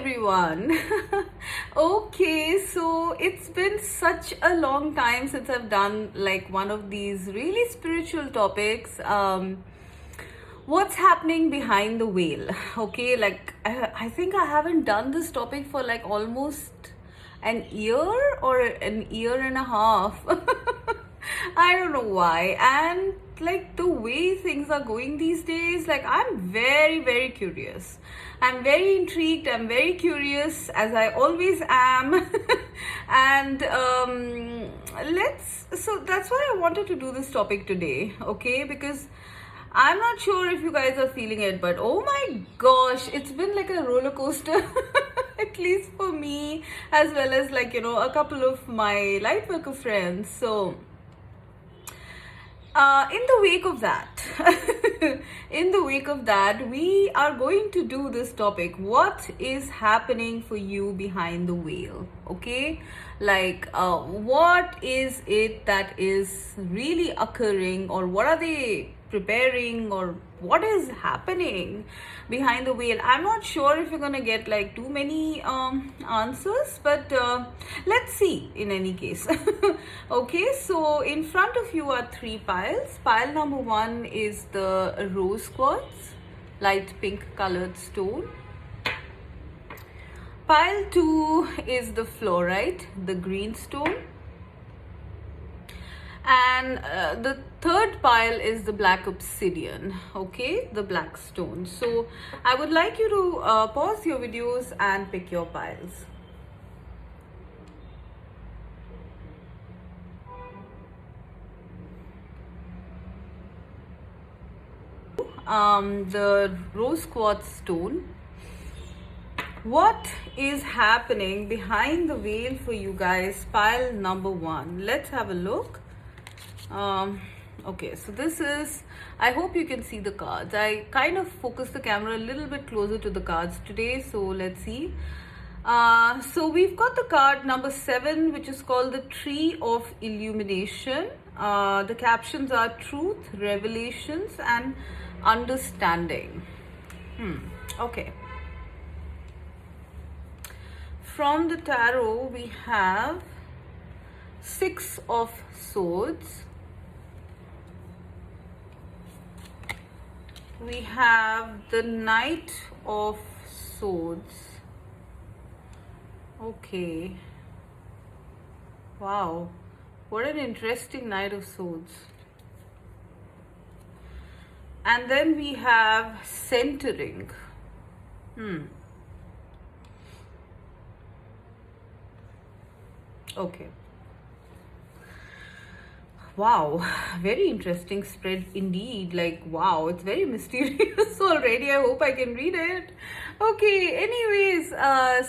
everyone. Okay, so it's been such a long time since I've done like one of these really spiritual topics. What's happening behind the veil? Okay, like I think I haven't done this topic for like almost an year or an year and a half. I don't know why. And like the way things are going these days, like I'm very, very curious. I'm very intrigued. I'm very curious, as I always am. And so that's why I wanted to do this topic today, okay? Because I'm not sure if you guys are feeling it, but oh my gosh, it's been like a roller coaster. At least for me, as well as like, a couple of my light worker friends. So in the wake of that, we are going to do this topic. What is happening for you behind the veil? Okay, like what is it that is really occurring, or what are they preparing, or what is happening behind the veil? I'm not sure if you're gonna get like too many answers, but let's see in any case. Okay, so in front of you are three piles. Pile number one is the rose quartz, light pink colored stone. Pile two is the fluorite, the green stone. And the third pile is the black obsidian, okay, the black stone. So I would like you to pause your videos and pick your piles. The rose quartz stone. What is happening behind the veil for you guys? Pile number one. Let's have a look. Okay, so this is, I hope you can see the cards. I kind of focused the camera a little bit closer to the cards today, so let's see. So we've got the card number 7, which is called the Tree of Illumination. The captions are truth, revelations, and understanding. Okay. From the tarot, we have 6 of Swords. We have the Knight of Swords. Okay. Wow. What an interesting Knight of Swords. And then we have Centering. Okay. Wow, very interesting spread indeed. Like, wow, it's very mysterious already. I hope I can read it. Okay, anyways,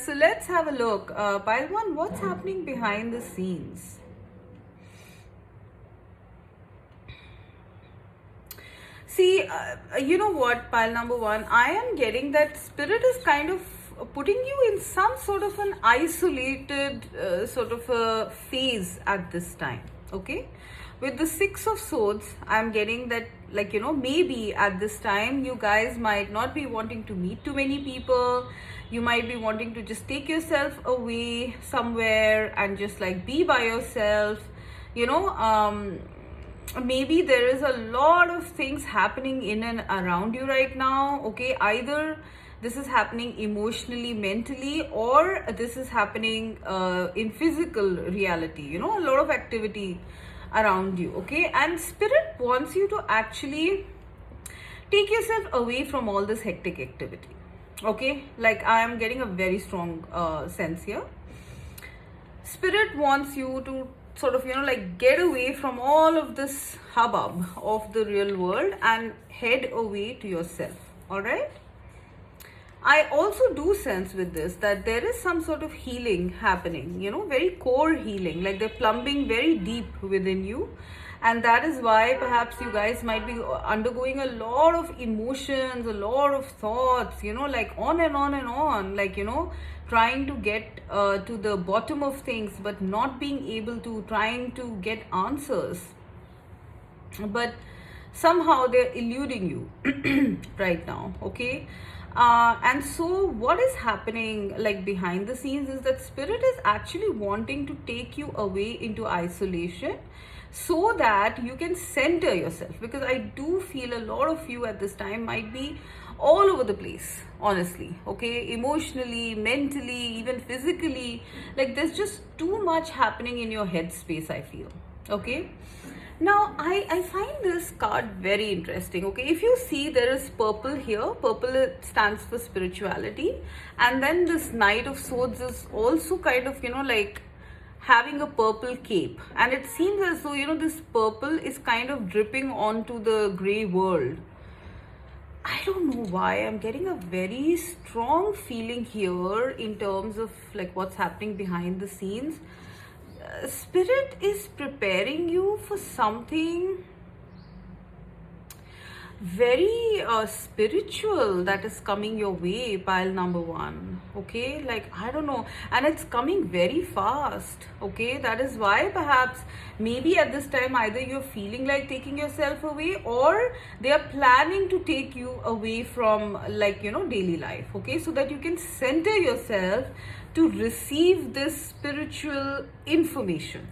so let's have a look. Pile 1, what's happening behind the scenes? See, you know what, pile number 1, I am getting that spirit is kind of putting you in some sort of an isolated sort of a phase at this time, okay? With the 6 of Swords, I'm getting that, like, maybe at this time, you guys might not be wanting to meet too many people. You might be wanting to just take yourself away somewhere and just like be by yourself, maybe there is a lot of things happening in and around you right now, okay? Either this is happening emotionally, mentally, or this is happening in physical reality, a lot of activity around you, okay? And spirit wants you to actually take yourself away from all this hectic activity, okay? Like, I am getting a very strong sense here. Spirit wants you to sort of, like get away from all of this hubbub of the real world and head away to yourself, all right? I also do sense with this that there is some sort of healing happening, very core healing, like they're plumbing very deep within you. And that is why perhaps you guys might be undergoing a lot of emotions, a lot of thoughts, like on and on and on, like, trying to get to the bottom of things, but not being able to, trying to get answers. But somehow they're eluding you right now, okay? And so what is happening like behind the scenes is that spirit is actually wanting to take you away into isolation so that you can center yourself, because I do feel a lot of you at this time might be all over the place, honestly, okay, emotionally, mentally, even physically. Like there's just too much happening in your headspace, I feel. Okay, now I find this card very interesting. Okay, if you see, there is purple here. Purple stands for spirituality, and then this Knight of Swords is also kind of, like having a purple cape, and it seems as though, this purple is kind of dripping onto the gray world. I don't know why I'm getting a very strong feeling here in terms of like what's happening behind the scenes. Spirit is preparing you for something very spiritual that is coming your way, pile number one. Okay, like I don't know, and it's coming very fast. Okay, that is why perhaps maybe at this time either you're feeling like taking yourself away, or they are planning to take you away from like daily life. Okay, so that you can center yourself to receive this spiritual information.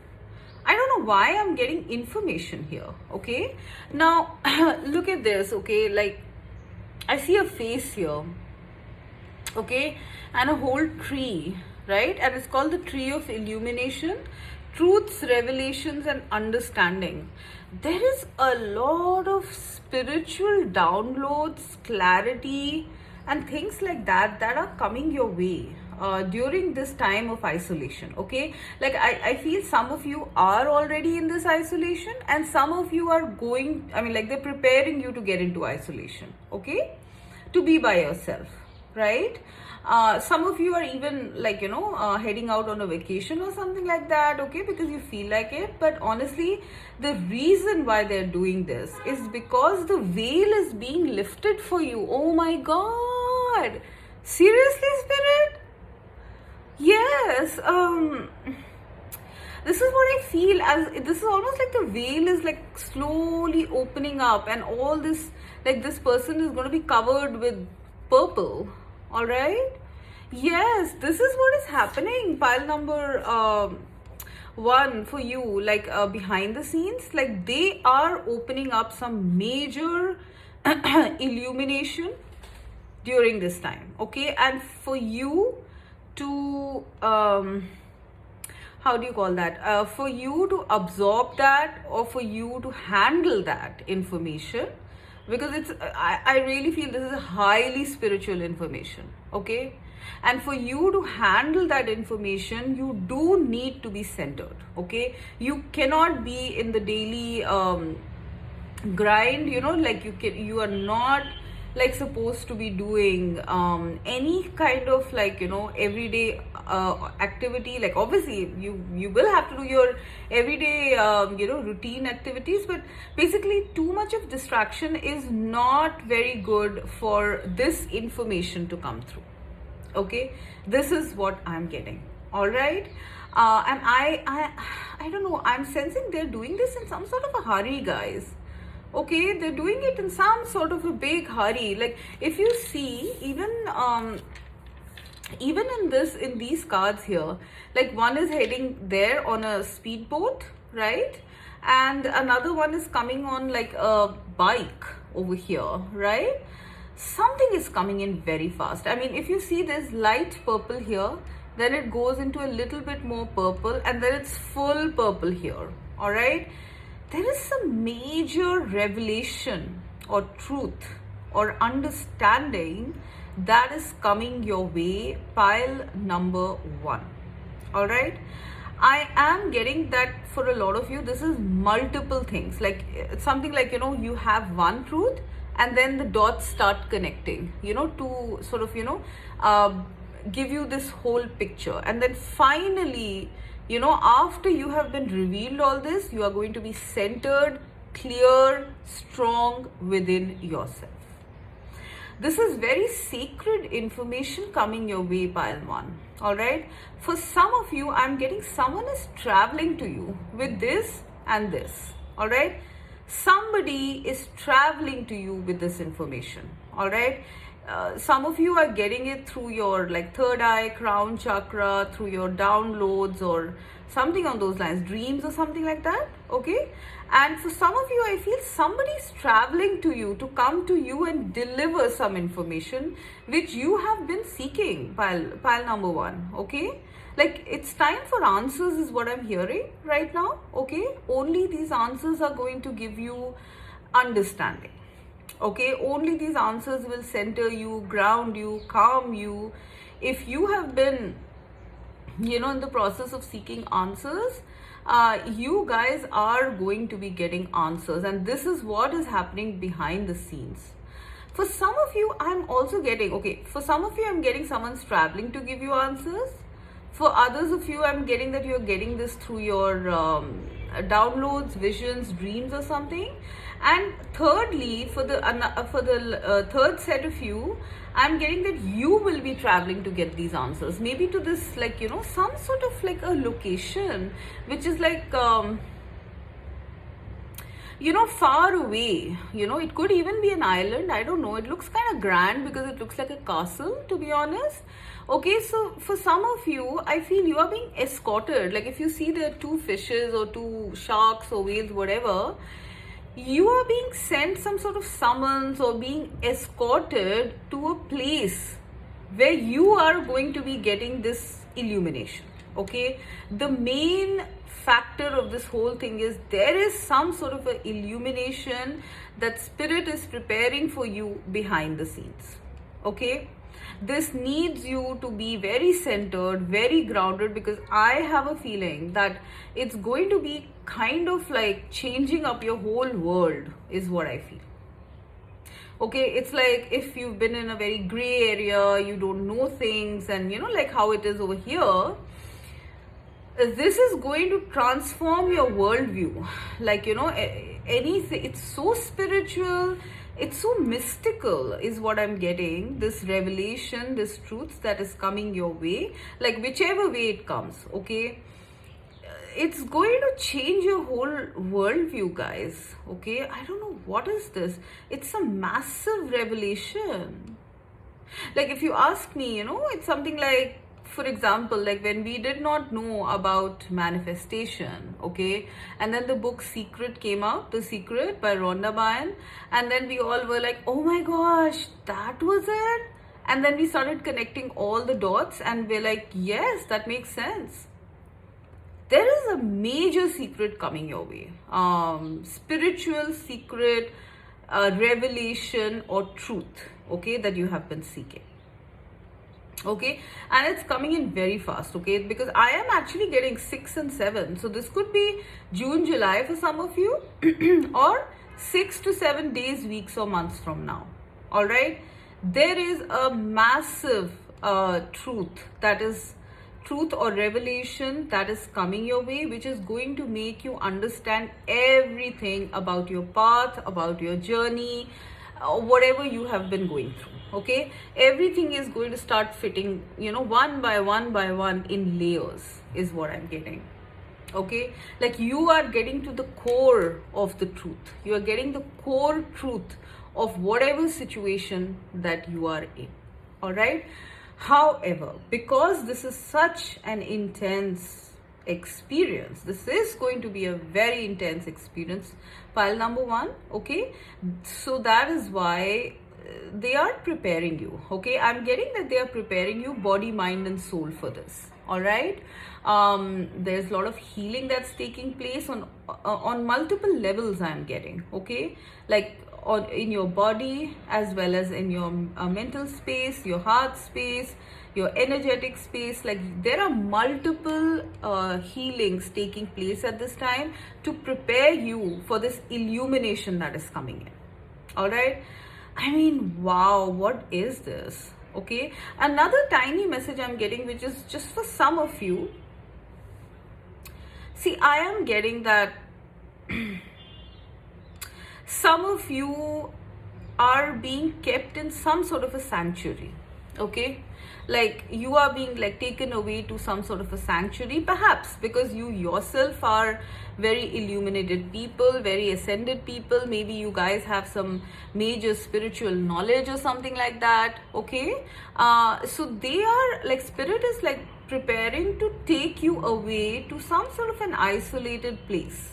I don't know why I'm getting information here. Okay, now look at this. Okay, like I see a face here. Okay, and a whole tree, right? And it's called the tree of illumination, truths, revelations, and understanding. There is a lot of spiritual downloads, clarity, and things like that that are coming your way during this time of isolation. Okay, like I feel some of you are already in this isolation, and some of you are going, like they're preparing you to get into isolation. Okay, to be by yourself, right? Some of you are even like heading out on a vacation or something like that. Okay, because you feel like it. But honestly, the reason why they're doing this is because the veil is being lifted for you. Oh my god, seriously, spirit? Yes, this is what I feel, as this is almost like the veil is like slowly opening up, and all this, like this person is going to be covered with purple. All right, yes, this is what is happening, pile number one, for you. Like behind the scenes, like they are opening up some major illumination during this time. Okay, and for you to how do you call that, for you to absorb that, or for you to handle that information, because it's I really feel this is highly spiritual information. Okay, and for you to handle that information, you do need to be centered. Okay, you cannot be in the daily grind, like you are not like supposed to be doing any kind of like everyday activity. Like obviously you will have to do your everyday routine activities, but basically too much of distraction is not very good for this information to come through. Okay, this is what I'm getting. All right, and I don't know, I'm sensing they're doing this in some sort of a hurry, guys. Okay, they're doing it in some sort of a big hurry. Like if you see, even in these cards here, like one is heading there on a speedboat, right? And another one is coming on like a bike over here, right? Something is coming in very fast. If you see, there's light purple here, then it goes into a little bit more purple, and then it's full purple here. All right, there is some major revelation or truth or understanding that is coming your way, pile number one. All right, I am getting that for a lot of you, this is multiple things. Like it's something like, you have one truth, and then the dots start connecting, to sort of, give you this whole picture. And then finally, after you have been revealed all this, you are going to be centered, clear, strong within yourself. This is very sacred information coming your way, pile one. All right. For some of you, I'm getting someone is traveling to you with this and this. All right. Somebody is traveling to you with this information. All right. some of you are getting it through your like third eye, crown chakra, through your downloads or something on those lines, dreams or something like that. Okay, and for some of you, I feel somebody's traveling to you to come to you and deliver some information which you have been seeking. Pile number one. Okay, like it's time for answers is what I'm hearing right now. Okay, only these answers are going to give you understanding. Okay, only these answers will center you, ground you, calm you. If you have been, in the process of seeking answers, you guys are going to be getting answers, and this is what is happening behind the scenes. For some of you, I'm also getting, for some of you, I'm getting someone's traveling to give you answers. For others of you, I'm getting that you're getting this through your downloads, visions, dreams or something. And thirdly, for the third set of you, I'm getting that you will be traveling to get these answers. Maybe to this, like, some sort of like a location, which is like, far away. It could even be an island. I don't know. It looks kind of grand because it looks like a castle, to be honest. Okay, so for some of you, I feel you are being escorted. Like if you see there are two fishes or two sharks or whales, whatever, you are being sent some sort of summons or being escorted to a place where you are going to be getting this illumination. Okay, the main factor of this whole thing is there is some sort of an illumination that spirit is preparing for you behind the scenes. Okay, this needs you to be very centered, very grounded, because I have a feeling that it's going to be kind of like changing up your whole world is what I feel. Okay, it's like if you've been in a very gray area, you don't know things, and like how it is over here, this is going to transform your worldview. Like, anything, it's so spiritual, it's so mystical is what I'm getting. This revelation, this truth that is coming your way, like whichever way it comes, okay, it's going to change your whole worldview, guys. Okay, I don't know what is this. It's a massive revelation. Like if you ask me, it's something like, for example, like when we did not know about manifestation, okay, and then the book Secret came out, The Secret by Rhonda Byrne, and then we all were like, oh my gosh, that was it. And then we started connecting all the dots and we're like, yes, that makes sense. There is a major secret coming your way, spiritual secret, revelation or truth, okay, that you have been seeking. Okay, and it's coming in very fast, okay, because I am actually getting 6 and 7, so this could be June, July for some of you or 6 to 7 days, weeks or months from now. All right, there is a massive truth or revelation that is coming your way, which is going to make you understand everything about your path, about your journey, whatever you have been going through. Okay, everything is going to start fitting, one by one in layers is what I'm getting. Okay, like you are getting to the core of the truth. You are getting the core truth of whatever situation that you are in. All right. However, because this is such an intense experience, this is going to be a very intense experience, pile number one. Okay, so that is why they are preparing you. Okay, I'm getting that they are preparing you body, mind and soul for this. All right, there's a lot of healing that's taking place on multiple levels, I'm getting. Okay, like in your body as well as in your mental space, your heart space, your energetic space. Like there are multiple healings taking place at this time to prepare you for this illumination that is coming in. All right, I mean, wow, what is this? Okay, another tiny message I'm getting, which is just for some of you. See, I am getting that some of you are being kept in some sort of a sanctuary. Okay, like you are being like taken away to some sort of a sanctuary, perhaps because you yourself are very illuminated people, very ascended people. Maybe you guys have some major spiritual knowledge or something like that. Okay, so they are like, spirit is like preparing to take you away to some sort of an isolated place.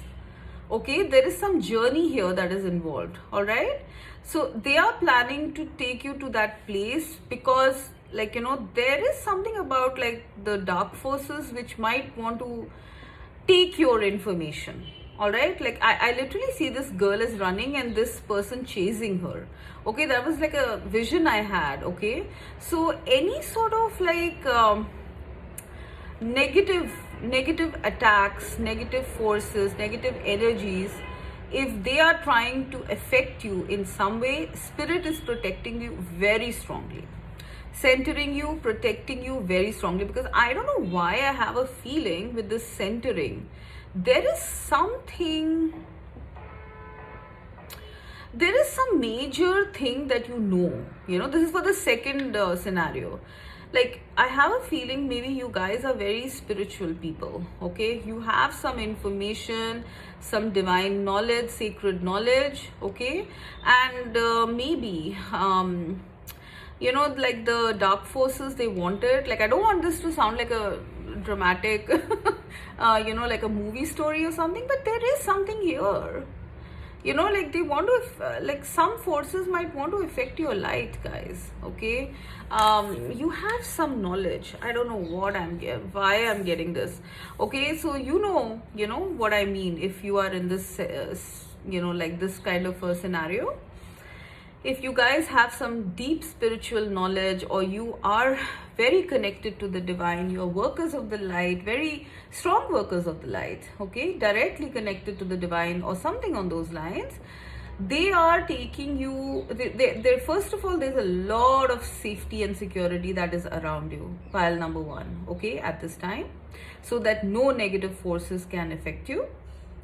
Okay, there is some journey here that is involved. All right, so they are planning to take you to that place because, like, there is something about like the dark forces which might want to take your information. All right, like I literally see this girl is running and this person chasing her. Okay, that was like a vision I had. Okay, so any sort of like negative attacks, negative forces, negative energies, if they are trying to affect you in some way, spirit is protecting you very strongly, centering you, protecting you very strongly. Because I don't know why I have a feeling with this centering, there is something, there is some major thing that this is for the second scenario. Like, I have a feeling maybe you guys are very spiritual people. Okay, you have some information, some divine knowledge, sacred knowledge. Okay, and maybe like the dark forces, they wanted, like, I don't want this to sound like a dramatic like a movie story or something, but there is something here. Like they want to, like some forces might want to affect your light, guys. Okay, you have some knowledge. I don't know why I'm getting this. Okay, so you know what I mean. If you are in this, like this kind of a scenario, if you guys have some deep spiritual knowledge, or you are very connected to the divine, you're workers of the light, very strong workers of the light, okay, directly connected to the divine or something on those lines, they are taking you, they first of all, there's a lot of safety and security that is around you, pile number one, okay, at this time, so that no negative forces can affect you.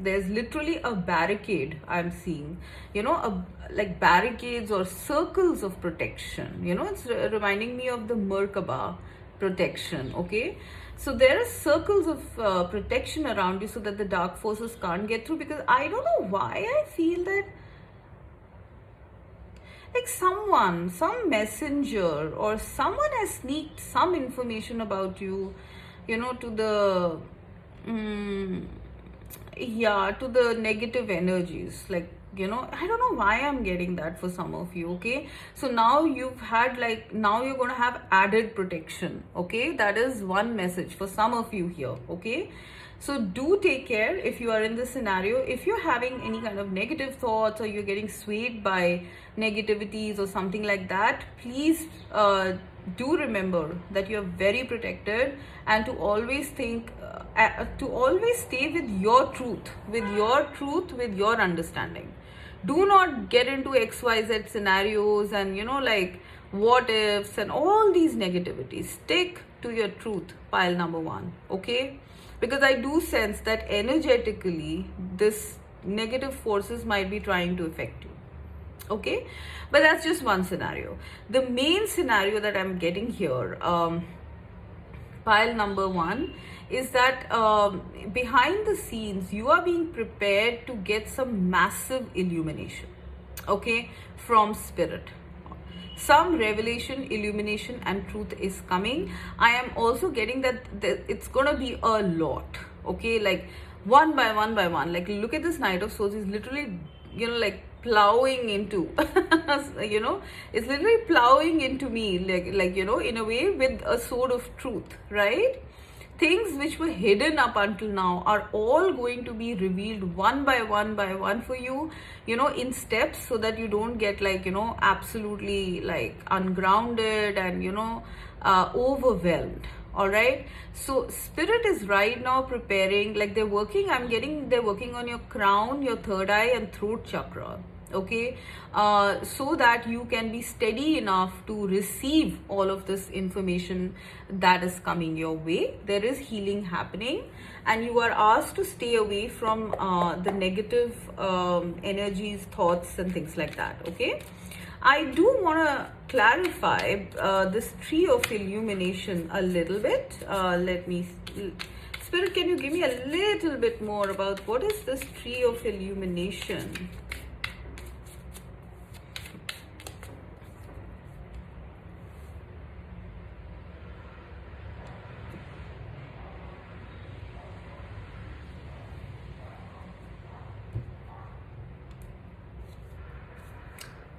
There's literally a barricade I'm seeing, like barricades or circles of protection. It's reminding me of the Merkaba protection. Okay, so there are circles of protection around you so that the dark forces can't get through. Because I don't know why I feel that, like some messenger or someone has sneaked some information about you, to the to the negative energies. Like, I don't know why I'm getting that for some of you. Okay, so now you've had, like, now you're going to have added protection. Okay, that is one message for some of you here. Okay, so do take care if you are in this scenario. If you're having any kind of negative thoughts, or you're getting swayed by negativities or something like that, please do remember that you're very protected, and to always think, to always stay with your truth, with your understanding. Do not get into XYZ scenarios and like what ifs and all these negativities. Stick to your truth, pile number one. Okay, because I do sense that energetically this negative forces might be trying to affect you. Okay, but that's just one scenario. The main scenario that I'm getting here, pile number one, is that behind the scenes you are being prepared to get some massive illumination, okay, from spirit. Some revelation, illumination and truth is coming. I am also getting that it's gonna be a lot. Okay, like one by one, like look at this Knight of Swords is literally, like plowing into it's literally plowing into me, like in a way, with a sword of truth, right? Things which were hidden up until now are all going to be revealed one by one for you, in steps, so that you don't get like, absolutely like ungrounded and, overwhelmed. All right. So spirit is right now preparing, like they're working on your crown, your third eye and throat chakra. Okay, so that you can be steady enough to receive all of this information that is coming your way. There is healing happening, and you are asked to stay away from the negative energies, thoughts and things like that. Okay, I do want to clarify this tree of illumination a little bit. Let me, Spirit, can you give me a little bit more about what is this tree of illumination?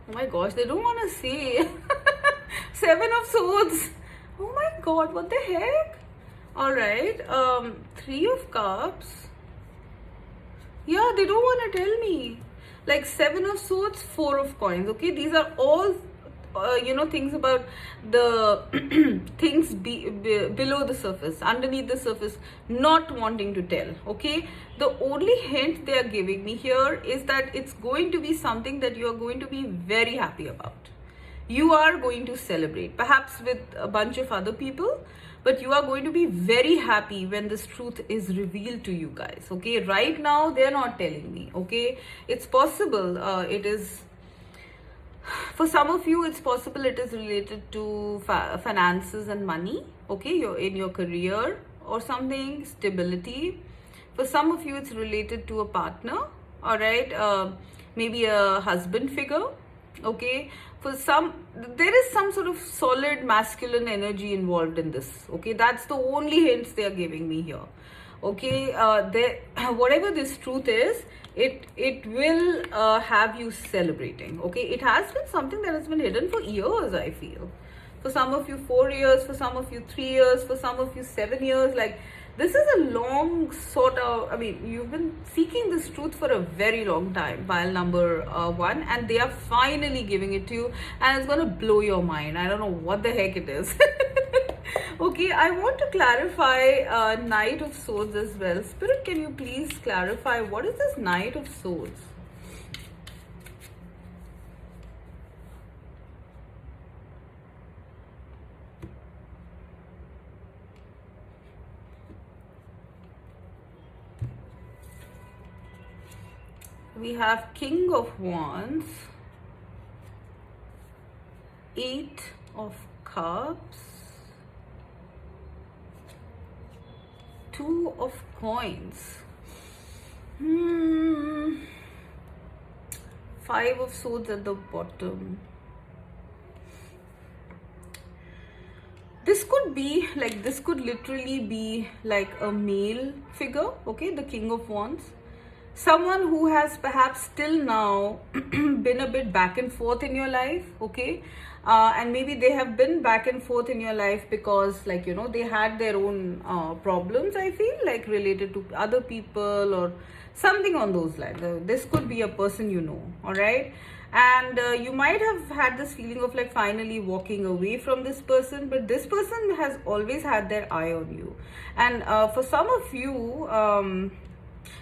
Oh my gosh, they don't want to say. Seven of Swords. Oh my god, what the heck? Alright, Three of Cups. Yeah, they don't want to tell me. Like Seven of Swords, Four of Coins. Okay, these are all things about the things below the surface, underneath the surface, not wanting to tell. Okay, the only hint they are giving me here is that it's going to be something that you are going to be very happy about. You are going to celebrate, perhaps with a bunch of other people, but you are going to be very happy when this truth is revealed to you guys. Okay, right now they're not telling me. Okay, it's possible it is, for some of you, it's possible it is related to finances and money. Okay, you're in your career or something, stability. For some of you, it's related to a partner. All right, maybe a husband figure. Okay, for some, there is some sort of solid masculine energy involved in this. Okay, that's the only hints they are giving me here. Okay, whatever this truth is, it will have you celebrating. Okay, it has been something that has been hidden for years, I feel. For some of you 4 years, for some of you 3 years, for some of you 7 years. Like, this is a long sort of, I mean, you've been seeking this truth for a very long time, pile number 1, and they are finally giving it to you, and it's going to blow your mind. I don't know what the heck it is. Okay, I want to clarify Knight of Swords as well. Spirit, can you please clarify what is this Knight of Swords? We have King of Wands, Eight of Cups, Two of Coins, Five of Swords at the bottom. This could be like, this could literally be like a male figure. Okay, the King of Wands. Someone who has perhaps till now been a bit back and forth in your life. Okay, and maybe they have been back and forth in your life because, like, you know, they had their own problems, I feel, like related to other people or something on those lines. This could be a person you know. All right, and you might have had this feeling of like finally walking away from this person, but this person has always had their eye on you. And for some of you,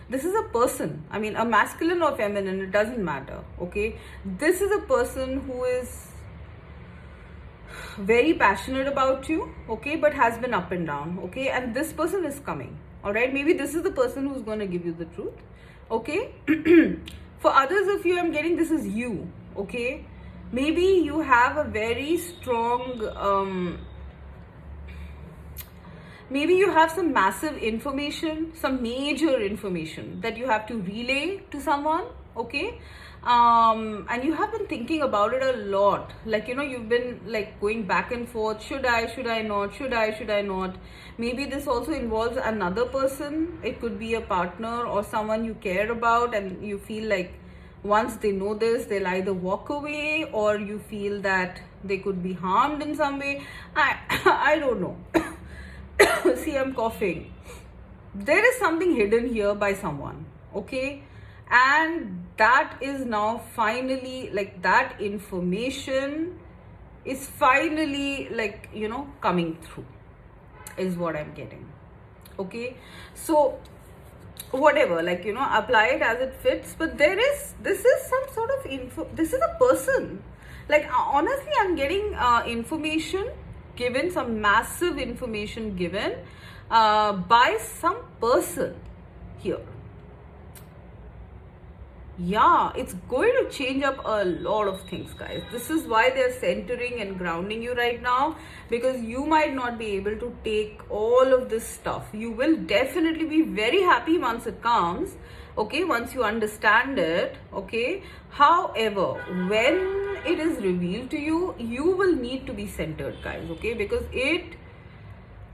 this is a person, I mean, a masculine or feminine, it doesn't matter. Okay, this is a person who is very passionate about you. Okay, but has been up and down. Okay, and this person is coming. All right, maybe this is the person who's going to give you the truth. Okay. For others of you, I'm getting this is you. Okay, maybe you have a very strong maybe you have some massive information, some major information that you have to relay to someone. Okay, and you have been thinking about it a lot. Like, you know, you've been like going back and forth. Should I not? Should I not? Maybe this also involves another person. It could be a partner or someone you care about, and you feel like once they know this, they'll either walk away, or you feel that they could be harmed in some way. I don't know. See, I'm coughing. There is something hidden here by someone. Okay, and that is now finally, like, that information is finally, like, you know, coming through, is what I'm getting. Okay, so whatever, like, you know, apply it as it fits, but this is some sort of info. This is a person. Like, honestly, I'm getting information given, some massive information given by some person here. yeah, it's going to change up a lot of things, guys. This is why they're centering and grounding you right now, because you might not be able to take all of this stuff. You will definitely be very happy once it comes, okay, once you understand it, okay. However, when it is revealed to you, you will need to be centered, guys, okay, because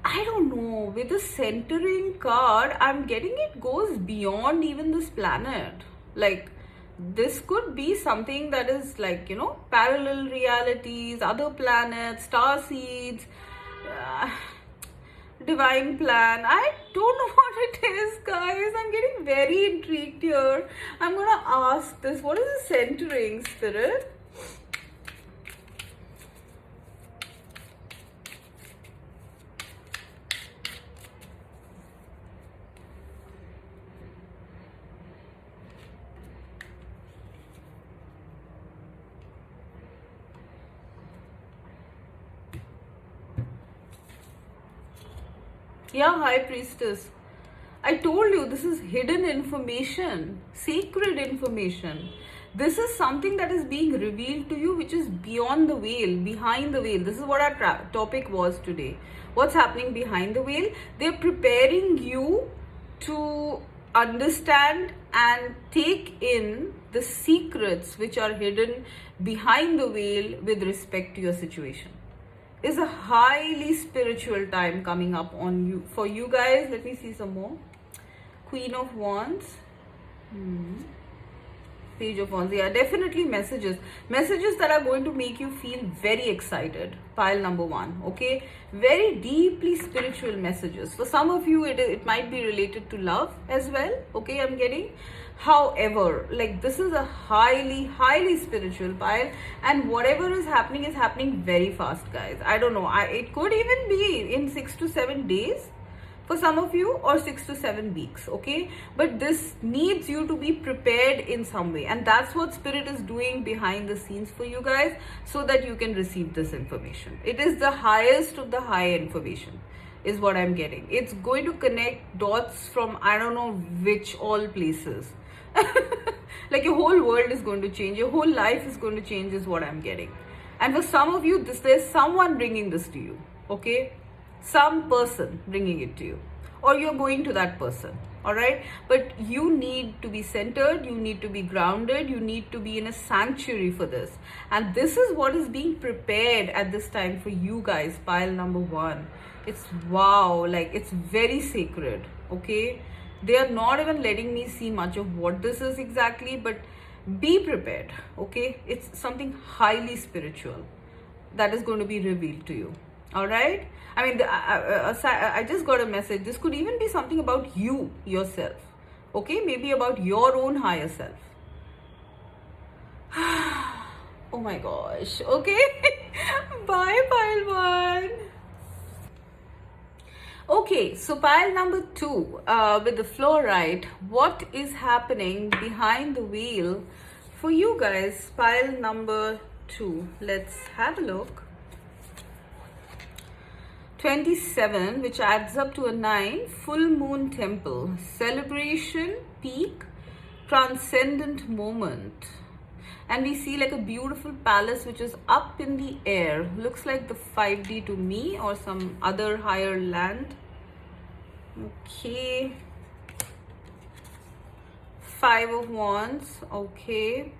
I don't know, with the centering card, I'm getting it goes beyond even this planet. Like, this could be something that is like, parallel realities, other planets, star seeds, uh, divine plan. I don't know what it is, guys. I'm getting very intrigued here. I'm gonna ask this. What is the centering, Spirit? Yeah, High Priestess. I told you this is hidden information, sacred information. This is something that is being revealed to you, which is beyond the veil, behind the veil. This is what our topic was today. What's happening behind the veil? They're preparing you to understand and take in the secrets which are hidden behind the veil with respect to your situation. Is a highly spiritual time coming up on you for you guys. Let me see some more. Queen of Wands, Page of Wands. Yeah, definitely messages that are going to make you feel very excited. Pile number 1, okay, very deeply spiritual messages. For some of you, it might be related to love as well, okay, I'm getting. However, like, this is a highly spiritual pile, and whatever is happening very fast, guys. I don't know, it could even be in 6 to 7 days for some of you, or 6 to 7 weeks, okay, but this needs you to be prepared in some way, and that's what Spirit is doing behind the scenes for you guys, so that you can receive this information. It is the highest of the high information, is what I'm getting. It's going to connect dots from I don't know which all places. Like, your whole world is going to change, your whole life is going to change, is what I'm getting. And for some of you, there's someone bringing this to you, okay, some person bringing it to you, or you're going to that person, all right, but you need to be centered, you need to be grounded, you need to be in a sanctuary for this, and this is what is being prepared at this time for you guys. Pile number 1, it's wow, like, it's very sacred, okay. They are not even letting me see much of what this is exactly, but be prepared, okay. It's something highly spiritual that is going to be revealed to you, all right. I mean, I just got a message. This could even be something about you yourself, okay, maybe about your own higher self. Oh my gosh, okay. Bye, pile 1. Okay, so pile number 2, with the fluorite, what is happening behind the veil for you guys? Pile number 2, let's have a look. 27, which adds up to a 9, full moon temple, celebration, peak, transcendent moment. And we see like a beautiful palace which is up in the air. Looks like the 5D to me, or some other higher land. Okay. 5 of Wands. Okay.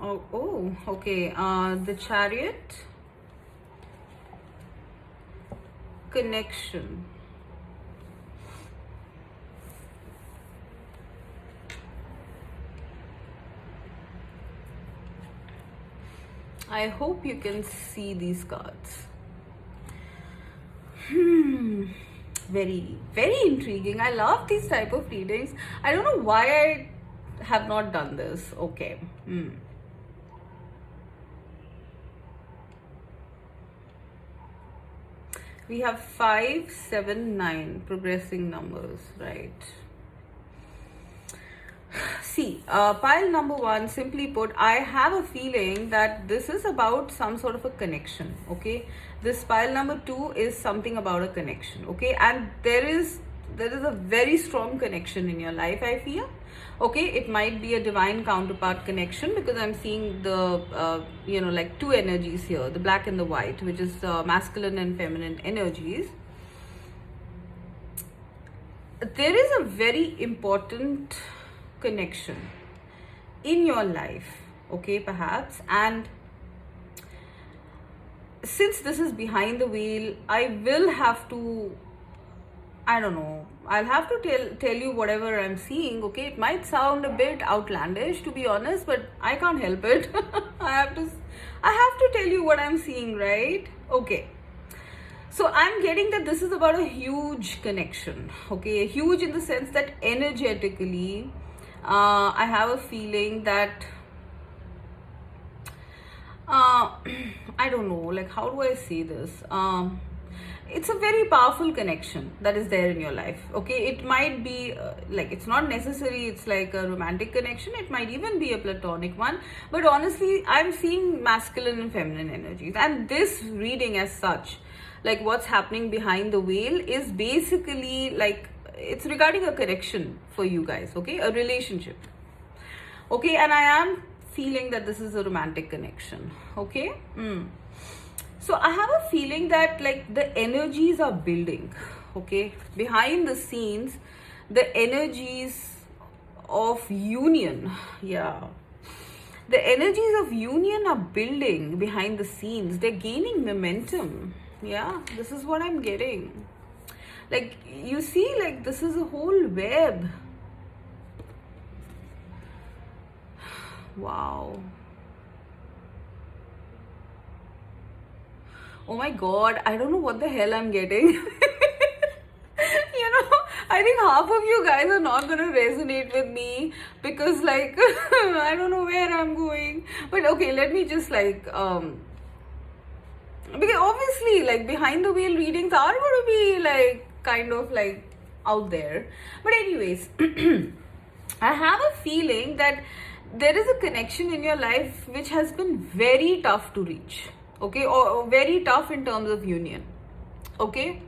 Oh, okay. The Chariot. Connection. I hope you can see these cards. Very intriguing. I love these type of readings. I don't know why I have not done this. Okay. We have 5, 7, 9 progressing numbers, right? See, pile number 1, simply put, I have a feeling that this is about some sort of a connection, okay? This pile number 2 is something about a connection, okay? And there is there is a very strong connection in your life, I feel. Okay, it might be a divine counterpart connection, because I'm seeing the like two energies here, the black and the white, which is masculine and feminine energies. There is a very important connection in your life, okay, perhaps, and since this is behind the wheel, I will have to, I don't know, I'll have to tell you whatever I'm seeing, okay? It might sound a bit outlandish, to be honest, but I can't help it. I have to tell you what I'm seeing, right? Okay. So I'm getting that this is about a huge connection, okay? Huge in the sense that energetically, I have a feeling that I don't know, like, how do I say this? It's a very powerful connection that is there in your life, okay? It might be like, it's not necessary it's like a romantic connection, it might even be a platonic one, but honestly I'm seeing masculine and feminine energies, and this reading as such, like what's happening behind the veil, is basically like, it's regarding a connection for you guys, okay? A relationship, okay? And I am feeling that this is a romantic connection, okay? So I have a feeling that like the energies are building, okay? Behind the scenes, the energies of union, yeah. The energies of union are building behind the scenes. They're gaining momentum, yeah. This is what I'm getting. Like, you see, like this is a whole web. Wow. Oh my god, I don't know what the hell I'm getting. I think half of you guys are not gonna resonate with me, because like I don't know where I'm going. But okay, let me just like because obviously like behind the veil readings are gonna be like kind of like out there. But anyways, I have a feeling that there is a connection in your life which has been very tough to reach, okay, or very tough in terms of union, okay?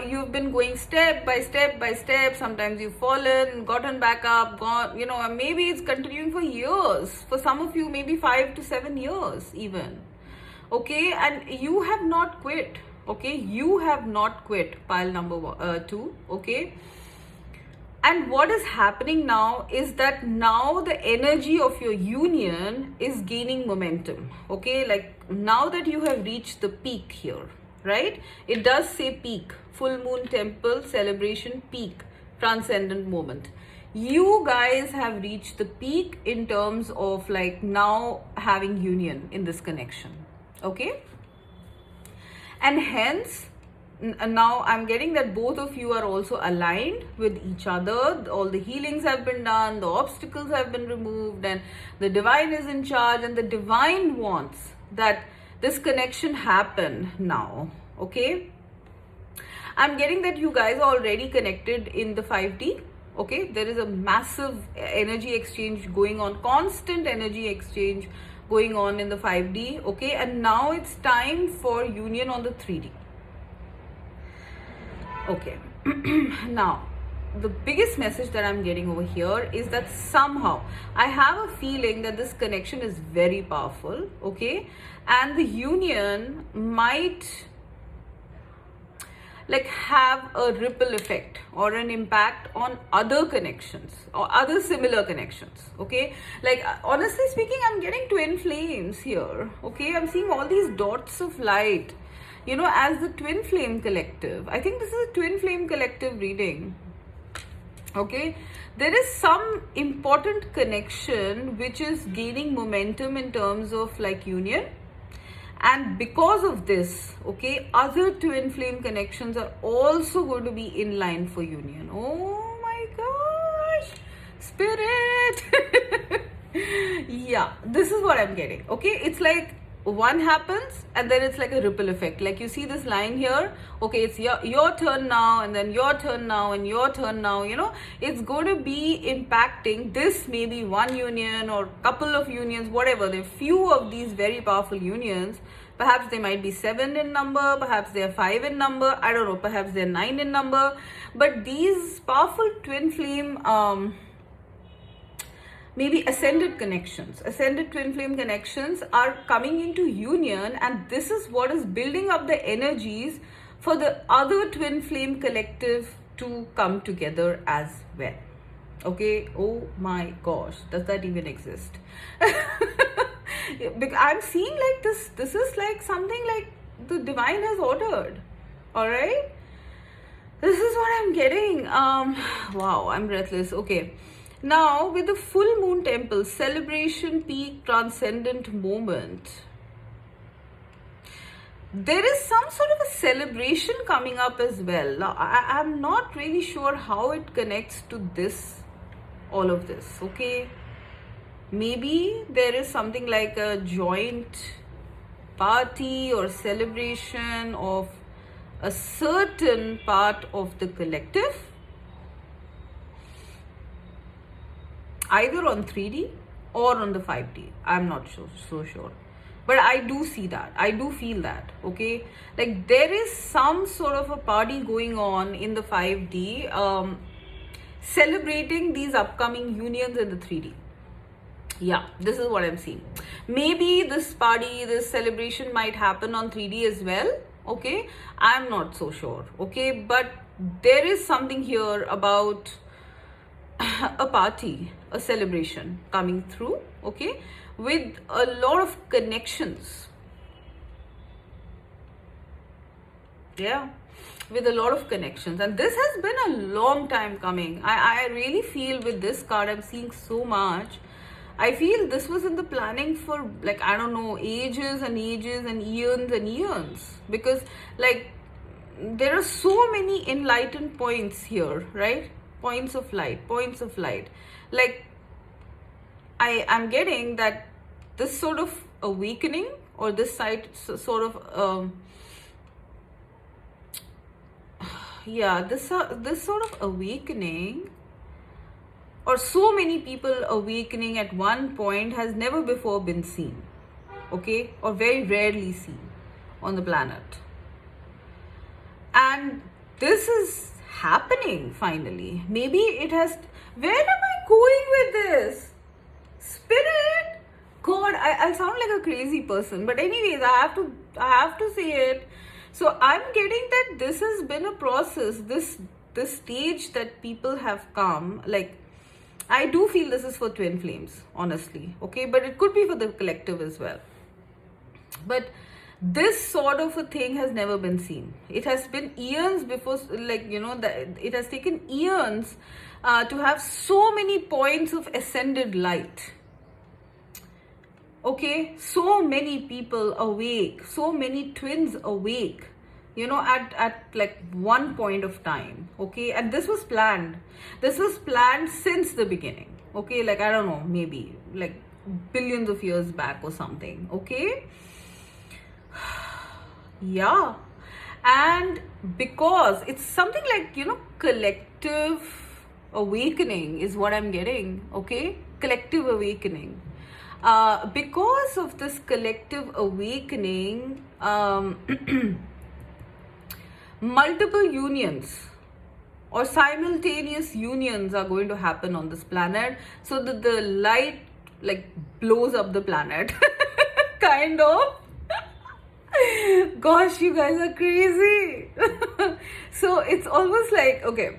You've been going step by step by step. Sometimes you've fallen, gotten back up, gone, maybe it's continuing for years. For some of you, maybe 5 to 7 years even, okay? And you have not quit, okay? You have not quit, pile number 2, okay? And what is happening now is that now the energy of your union is gaining momentum, okay? Like now that you have reached the peak here, right? It does say peak, full moon temple, celebration, peak, transcendent moment. You guys have reached the peak in terms of like now having union in this connection, okay? And hence, now I'm getting that both of you are also aligned with each other. All the healings have been done, the obstacles have been removed, and the divine is in charge, and the divine wants that this connection happen now, okay? I'm getting that you guys are already connected in the 5D, okay? There is a massive energy exchange going on, constant energy exchange going on in the 5D, okay? And now it's time for union on the 3D. Okay, now the biggest message that I'm getting over here is that somehow I have a feeling that this connection is very powerful, okay? And the union might like have a ripple effect or an impact on other connections or other similar connections, okay? Like honestly speaking, I'm getting twin flames here, okay? I'm seeing all these dots of light, as the twin flame collective. I think this is a twin flame collective reading, okay? There is some important connection which is gaining momentum in terms of like union, and because of this, okay, other twin flame connections are also going to be in line for union. Oh my gosh, spirit. Yeah, this is what I'm getting, okay? It's like one happens and then it's like a ripple effect. Like you see this line here, okay, it's your turn now, and then your turn now, and your turn now, it's going to be impacting this, maybe one union or couple of unions, whatever. There are few of these very powerful unions Perhaps they might be 7 in number, perhaps they are 5 in number, I don't know, perhaps they're 9 in number. But these powerful twin flame, maybe ascended twin flame connections are coming into union, and this is what is building up the energies for the other twin flame collective to come together as well. Okay, oh my gosh, does that even exist? Because I'm seeing like this is like something like the divine has ordered. All right, this is what I'm getting. Wow, I'm breathless. Okay, now with the full moon temple, celebration, peak, transcendent moment, there is some sort of a celebration coming up as well. Now, I'm not really sure how it connects to this, all of this. Okay, maybe there is something like a joint party or celebration of a certain part of the collective, either on 3D or on the 5D. I'm not so sure, but I do see that, I do feel that. Okay, like there is some sort of a party going on in the 5D, celebrating these upcoming unions in the 3D. Yeah, this is what I'm seeing. Maybe this party, this celebration might happen on 3D as well. Okay, I'm not so sure. Okay, but there is something here about a party, a celebration coming through. Okay, with a lot of connections. Yeah, with a lot of connections, and this has been a long time coming. I really feel with this card I'm seeing so much. I feel this was in the planning for, like, I don't know, ages and ages and eons, because like there are so many enlightened points here, right? Points of light. Like I'm getting that this sort of awakening, or this side sort of this sort of awakening, or so many people awakening at one point, has never before been seen. Okay, or very rarely seen on the planet, and this is happening finally. Maybe it has. Where am I going with this? Spirit, God, I sound like a crazy person, but anyways, I have to say it. So I'm getting that this has been a process, this stage that people have come. Like, I do feel this is for twin flames, honestly. Okay, but it could be for the collective as well. But this sort of a thing has never been seen. It has been eons before, like, you know, it has taken eons to have so many points of ascended light. Okay, so many people awake, so many twins awake, you know, at like one point of time. Okay, and this was planned since the beginning. Okay, like, I don't know, maybe like billions of years back or something. Okay, yeah, and because it's something like, you know, collective awakening is what I'm getting. Okay, collective awakening. Because of this collective awakening, multiple unions or simultaneous unions are going to happen on this planet, so that the light like blows up the planet. Kind of. Gosh, you guys are crazy. So it's almost like, okay,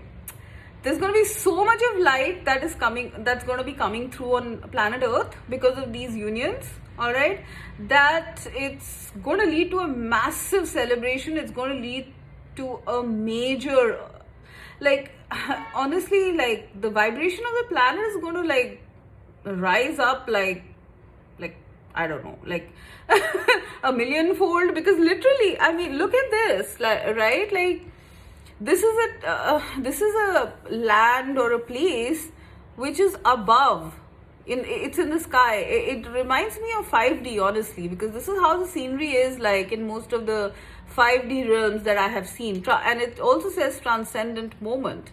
there's going to be so much of light that's going to be coming through on planet Earth because of these unions. All right, that it's going to lead to a massive celebration. It's going to lead to a major, like, honestly, like, the vibration of the planet is going to like rise up like I don't know, like a millionfold, because literally, I mean, look at this, like, right? Like, this is a land or a place which is above it's in the sky. It reminds me of 5D, honestly, because this is how the scenery is like in most of the 5D realms that I have seen. And it also says transcendent moment.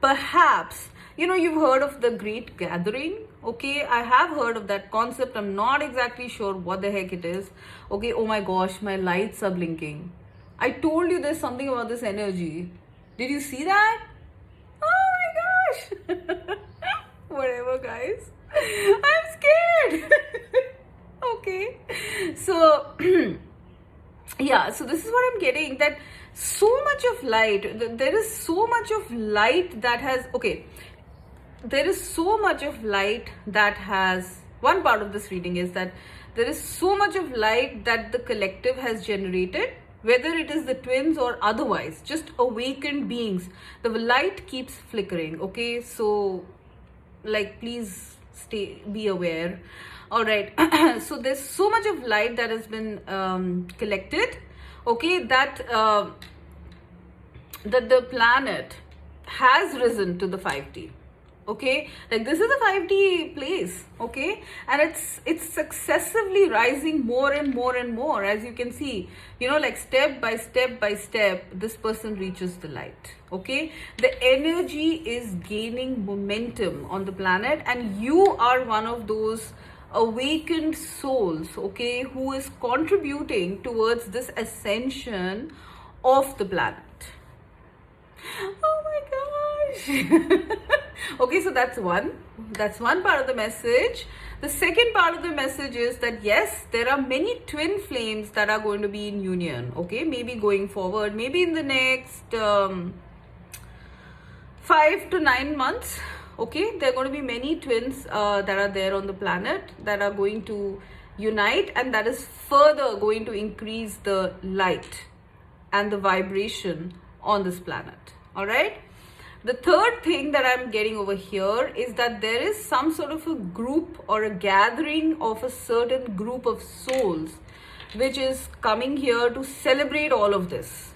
Perhaps, you've heard of the Great Gathering. Okay, I have heard of that concept. I'm not exactly sure what the heck it is. Okay, oh my gosh, my lights are blinking. I told you there's something about this energy. Did you see that? Oh my gosh. Whatever, guys. I'm scared. Okay. So, yeah, so this is what I'm getting, that so much of light, there is so much of light that has, okay, there is so much of light that has, one part of this reading is that there is so much of light that the collective has generated, whether it is the twins or otherwise, just awakened beings. The light keeps flickering, okay? So, like, please be aware. All right. So there's so much of light that has been collected, okay, that the planet has risen to the 5D. Okay, like this is a 5D place, okay, and it's successively rising more and more and more, as you can see, like step by step by step, this person reaches the light. Okay, the energy is gaining momentum on the planet, and you are one of those awakened souls, okay, who is contributing towards this ascension of the planet. Oh my gosh. Okay, so that's one part of the message. The second part of the message is that yes, there are many twin flames that are going to be in union, okay, maybe going forward, maybe in the next 5 to 9 months. Okay, there are going to be many twins that are there on the planet that are going to unite, and that is further going to increase the light and the vibration on this planet. All right. The third thing that I'm getting over here is that there is some sort of a group or a gathering of a certain group of souls which is coming here to celebrate all of this.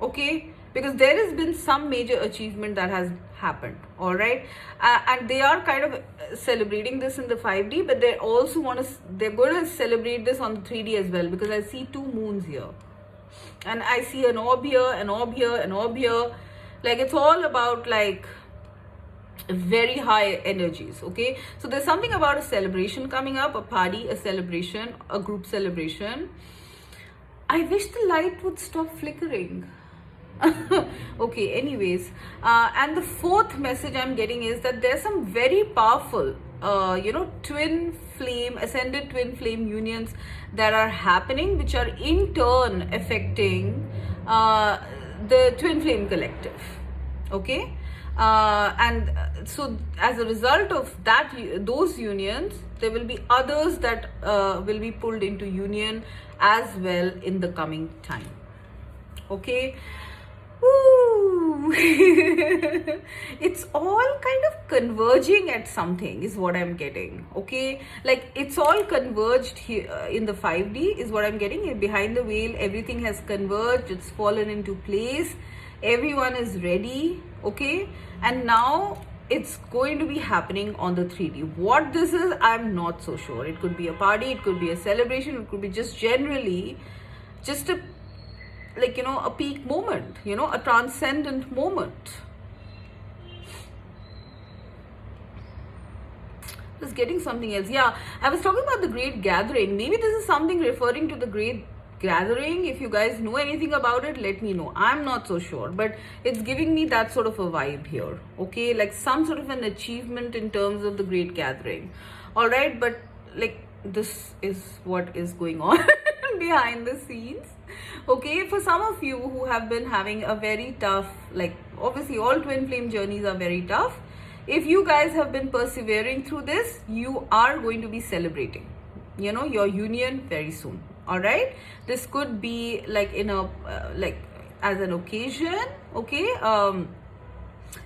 Okay, because there has been some major achievement that has happened. All right, and they are kind of celebrating this in the 5D, but they also they're going to celebrate this on the 3D as well, because I see 2 moons here, and I see an orb here, an orb here, an orb here. Like, it's all about like very high energies. Okay, so there's something about a celebration coming up, a party, a celebration, a group celebration. I wish the light would stop flickering. Okay, anyways, and the fourth message I'm getting is that there's some very powerful twin flame, ascended twin flame unions that are happening, which are in turn affecting the twin flame collective. Okay, and so as a result of those unions, there will be others that will be pulled into union as well in the coming time. Okay. Ooh. It's all kind of converging at something is what I'm getting. Okay, like it's all converged here in the 5D is what I'm getting. Behind the veil, everything has converged, it's fallen into place, everyone is ready. Okay, and now it's going to be happening on the 3D. What this is, I'm not so sure. It could be a party, it could be a celebration, it could be just generally just a peak moment, a transcendent moment. Just getting something else. Yeah, I was talking about the Great Gathering. Maybe this is something referring to the Great Gathering. If you guys know anything about it, let me know. I'm not so sure, but it's giving me that sort of a vibe here. Okay, like some sort of an achievement in terms of the Great Gathering. All right, but like this is what is going on behind the scenes. Okay, for some of you who have been having a very tough, like obviously all twin flame journeys are very tough. If you guys have been persevering through this, you are going to be celebrating, your union very soon. All right, this could be like in a like as an occasion. Okay,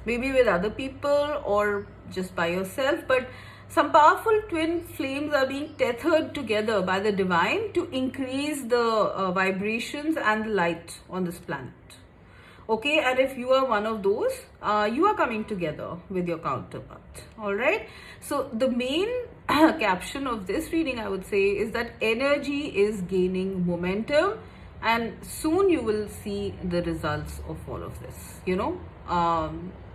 maybe with other people or just by yourself, but some powerful twin flames are being tethered together by the divine to increase the vibrations and the light on this planet. Okay, and if you are one of those, you are coming together with your counterpart. All right. So the main caption of this reading, I would say, is that energy is gaining momentum, and soon you will see the results of all of this.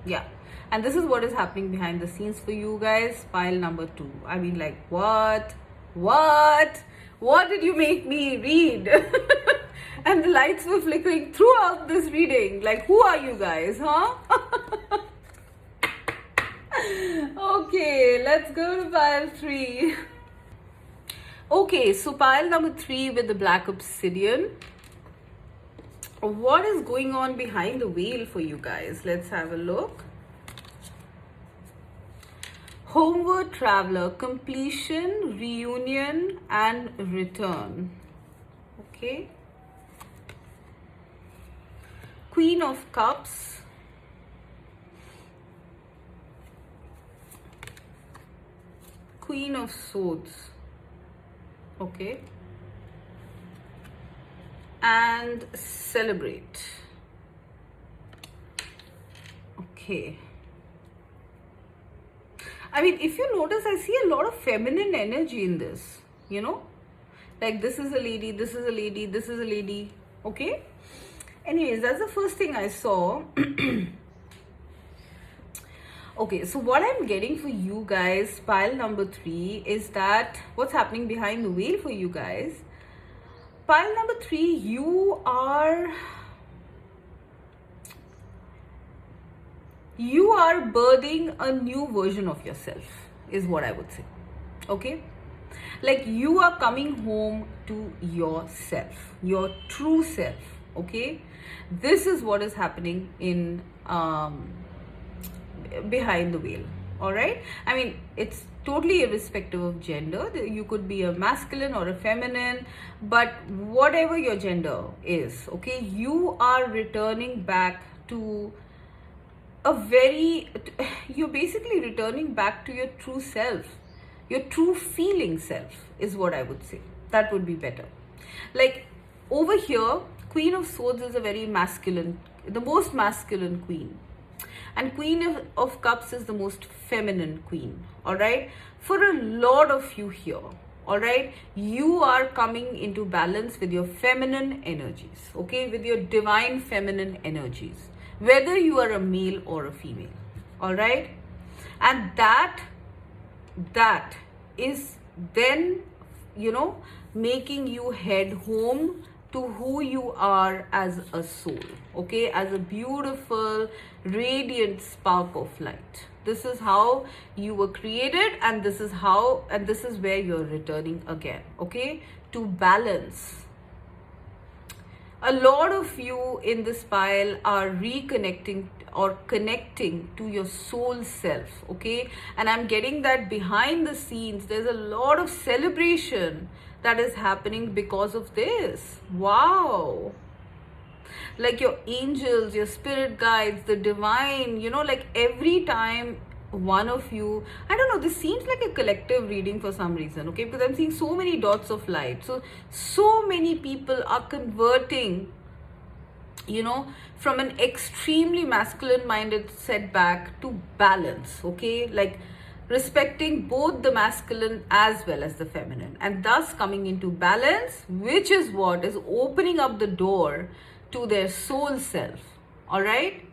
Yeah. And this is what is happening behind the scenes for you guys. Pile number 2. I mean, like, what? What did you make me read? And the lights were flickering throughout this reading. Like, who are you guys, huh? Okay, let's go to pile 3. Okay, so pile number 3 with the black obsidian. What is going on behind the veil for you guys? Let's have a look. Homeward traveler, completion, reunion, and return. Okay. Queen of Cups. Queen of Swords. Okay. And celebrate. Okay. I mean, if you notice, I see a lot of feminine energy in this, like this is a lady, this is a lady, this is a lady. Okay. Anyways, that's the first thing I saw. Okay, so what I'm getting for you guys, pile number 3, is that what's happening behind the veil for you guys. Pile number 3, you are birthing a new version of yourself, is what I would say. Okay, like you are coming home to yourself, your true self. Okay, this is what is happening in behind the veil. All right, I mean, it's totally irrespective of gender. You could be a masculine or a feminine, but whatever your gender is, okay, you are returning back to you're basically returning back to your true self, your true feeling self, is what I would say. That would be better. Like over here, Queen of Swords is a very masculine, the most masculine queen, and Queen of Cups is the most feminine queen. All right, for a lot of you here, all right, you are coming into balance with your feminine energies. Okay, with your divine feminine energies, whether you are a male or a female. All right, and that is then making you head home to who you are as a soul. Okay, as a beautiful radiant spark of light. This is how you were created, and this is where you're returning again. Okay, to balance. A lot of you in this pile are reconnecting or connecting to your soul self. Okay, and I'm getting that behind the scenes there's a lot of celebration that is happening because of this. Wow. Like your angels, your spirit guides, the divine, like every time one of you, I don't know, this seems like a collective reading for some reason. Okay, because I'm seeing so many dots of light. So many people are converting, from an extremely masculine minded setback to balance. Okay, like respecting both the masculine as well as the feminine, and thus coming into balance, which is what is opening up the door to their soul self. All right,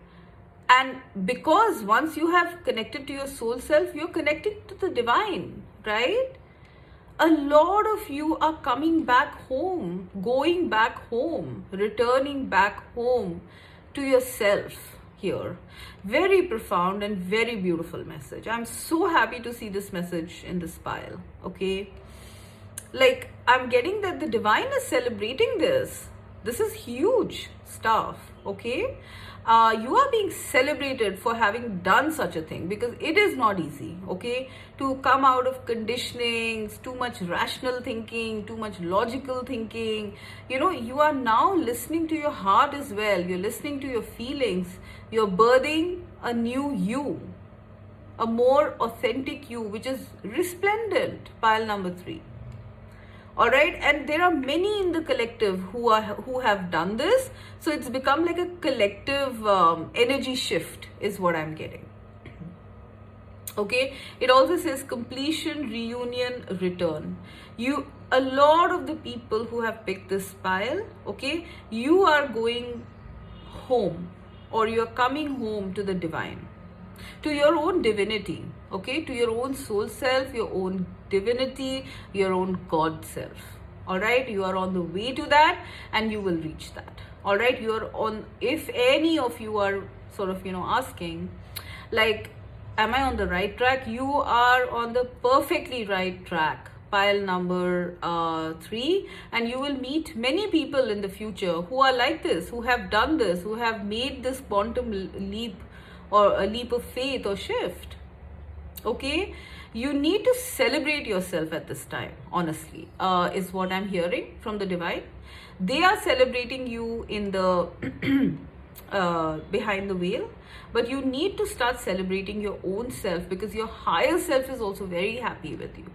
and because once you have connected to your soul self, you're connected to the divine, right? A lot of you are coming back home, going back home, returning back home to yourself here. Very profound and very beautiful message. I'm so happy to see this message in this pile. Okay, like I'm getting that the divine is celebrating this. This is huge stuff. Okay, you are being celebrated for having done such a thing, because it is not easy. Okay, to come out of conditionings, too much rational thinking, too much logical thinking. You are now listening to your heart as well. You're listening to your feelings. You're birthing a new you, a more authentic you, which is resplendent. Pile number 3. All right, and there are many in the collective who have done this, so it's become like a collective energy shift is what I'm getting. Okay, it also says completion, reunion, return. A lot of the people who have picked this pile, okay, you are going home, or you're coming home to the divine, to your own divinity, okay, to your own soul self, your own divinity, your own God self. All right, you are on the way to that, and you will reach that. All right, you are on, if any of you are sort of, asking, like, am I on the right track? You are on the perfectly right track, pile number 3, and you will meet many people in the future who are like this, who have done this, who have made this quantum leap, or a leap of faith or shift. Okay, you need to celebrate yourself at this time, honestly, is what I'm hearing from the divine. They are celebrating you in the behind the veil, but you need to start celebrating your own self, because your higher self is also very happy with you,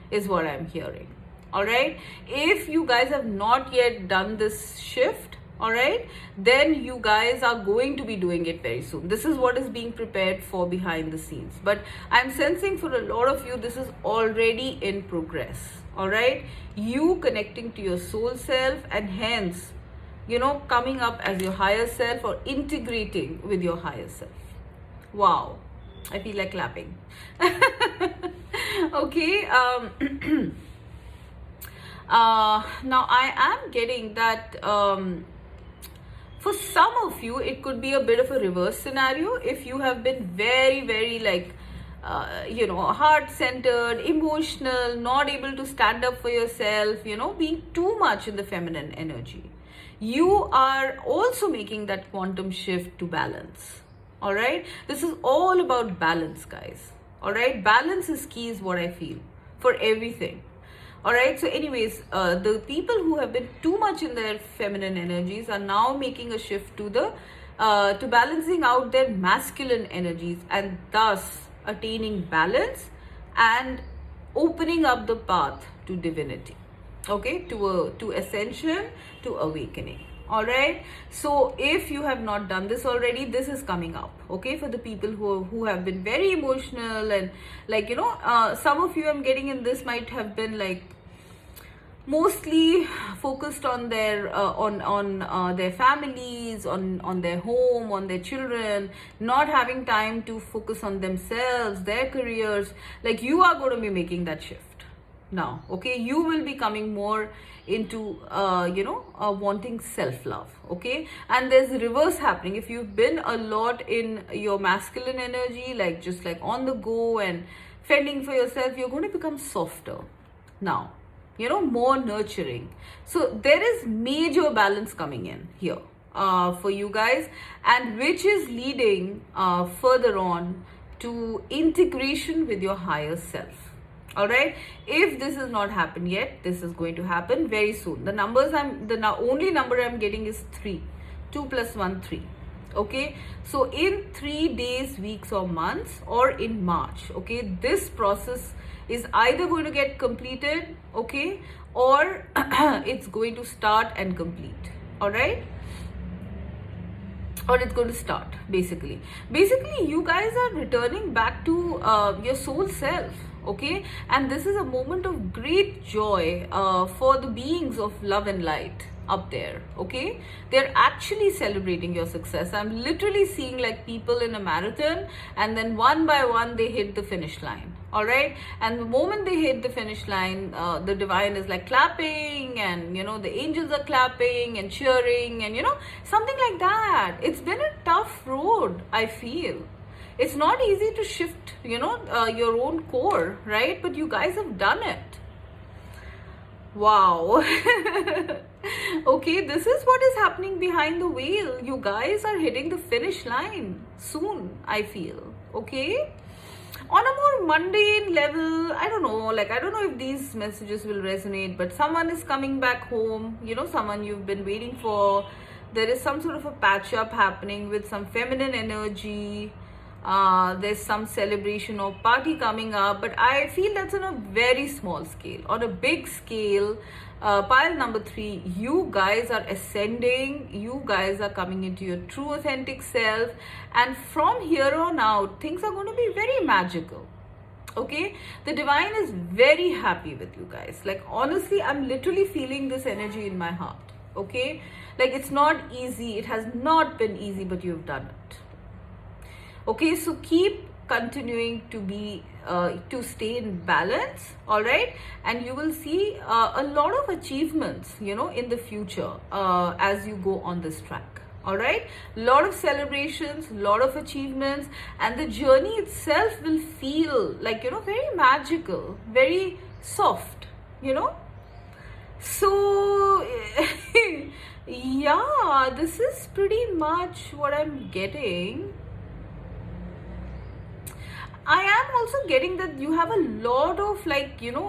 is what I'm hearing. All right, if you guys have not yet done this shift, all right, then you guys are going to be doing it very soon. This is what is being prepared for behind the scenes, but I'm sensing for a lot of you this is already in progress. All right, you connecting to your soul self, and hence coming up as your higher self, or integrating with your higher self. Wow, I feel like clapping. Okay, now I am getting that for some of you it could be a bit of a reverse scenario. If you have been very, very like heart-centered, emotional, not able to stand up for yourself, being too much in the feminine energy, you are also making that quantum shift to balance. All right, this is all about balance, guys. All right, balance is key, is what I feel, for everything. All right, so anyways, the people who have been too much in their feminine energies are now making a shift to the to balancing out their masculine energies, and thus attaining balance and opening up the path to divinity, okay, to ascension, to awakening. All right, so if you have not done this already, this is coming up, okay, for the people who have been very emotional, and like some of you I'm getting in this might have been like mostly focused on their their families, on their home, on their children, not having time to focus on themselves, their careers. Like, you are going to be making that shift now, okay. You will be coming more into wanting self-love, okay. And there's reverse happening. If you've been a lot in your masculine energy, like just like on the go and fending for yourself, you're going to become softer now, more nurturing. So there is major balance coming in here for you guys, and which is leading further on to integration with your higher self. All right, if this has not happened yet, this is going to happen very soon. The only number I'm getting is 3. 2 + 1 3. Okay, so in 3 days, weeks, or months, or in March, okay, this process is either going to get completed, okay, or it's going to start and complete. All right, or it's going to start. Basically you guys are returning back to your soul self, okay, and this is a moment of great joy for the beings of love and light up there, okay. They're actually celebrating your success. I'm literally seeing like people in a marathon, and then one by one they hit the finish line. All right, and the moment they hit the finish line, the divine is like clapping, and the angels are clapping and cheering, and something like that. It's been a tough road, I feel. It's not easy to shift your own core, right? But you guys have done it. Wow. Okay, this is what is happening behind the veil. You guys are hitting the finish line soon, I feel, okay. On a more mundane level, I don't know if these messages will resonate, but someone is coming back home, someone you've been waiting for. There is some sort of a patch up happening with some feminine energy. There's some celebration or party coming up, but I feel that's on a very small scale. On a big scale, pile number 3, you guys are ascending, you guys are coming into your true authentic self, and from here on out things are going to be very magical. Okay, the divine is very happy with you guys. Like, honestly, I'm literally feeling this energy in my heart. Okay, like, it's not easy, it has not been easy, but you've done it. Okay, so keep continuing to be to stay in balance, all right, and you will see a lot of achievements, you know, in the future as you go on this track. All right, lot of celebrations, lot of achievements, and the journey itself will feel like, you know, very magical, very soft, you know. So yeah, this is pretty much what I'm getting. I am also getting that you have a lot of, like, you know,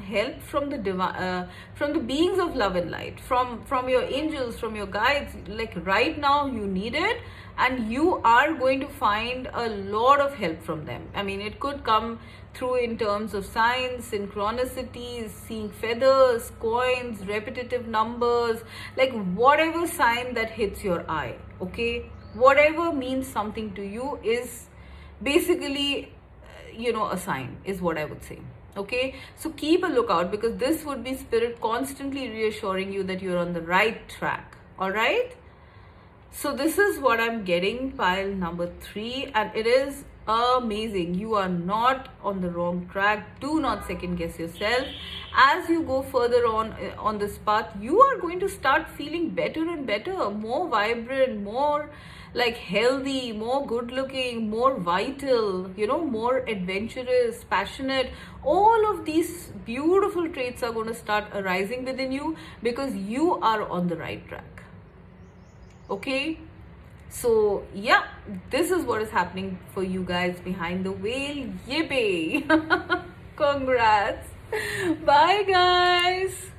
help from the from the beings of love and light, from your angels, from your guides. Like, right now you need it, and you are going to find a lot of help from them. I mean, it could come through in terms of signs, synchronicities, seeing feathers, coins, repetitive numbers, like whatever sign that hits your eye. Okay, whatever means something to you is basically, you know, a sign, is what I would say. Okay, so keep a lookout, because this would be spirit constantly reassuring you that you're on the right track. All right, so this is what I'm getting, pile number 3, and it is amazing. You are not on the wrong track. Do not second guess yourself. As you go further on this path, you are going to start feeling better and better, more vibrant, more like healthy, more good looking, more vital, you know, more adventurous, passionate. All of these beautiful traits are going to start arising within you, because you are on the right track. Okay, so yeah, this is what is happening for you guys behind the veil. Yippee! Congrats. Bye guys.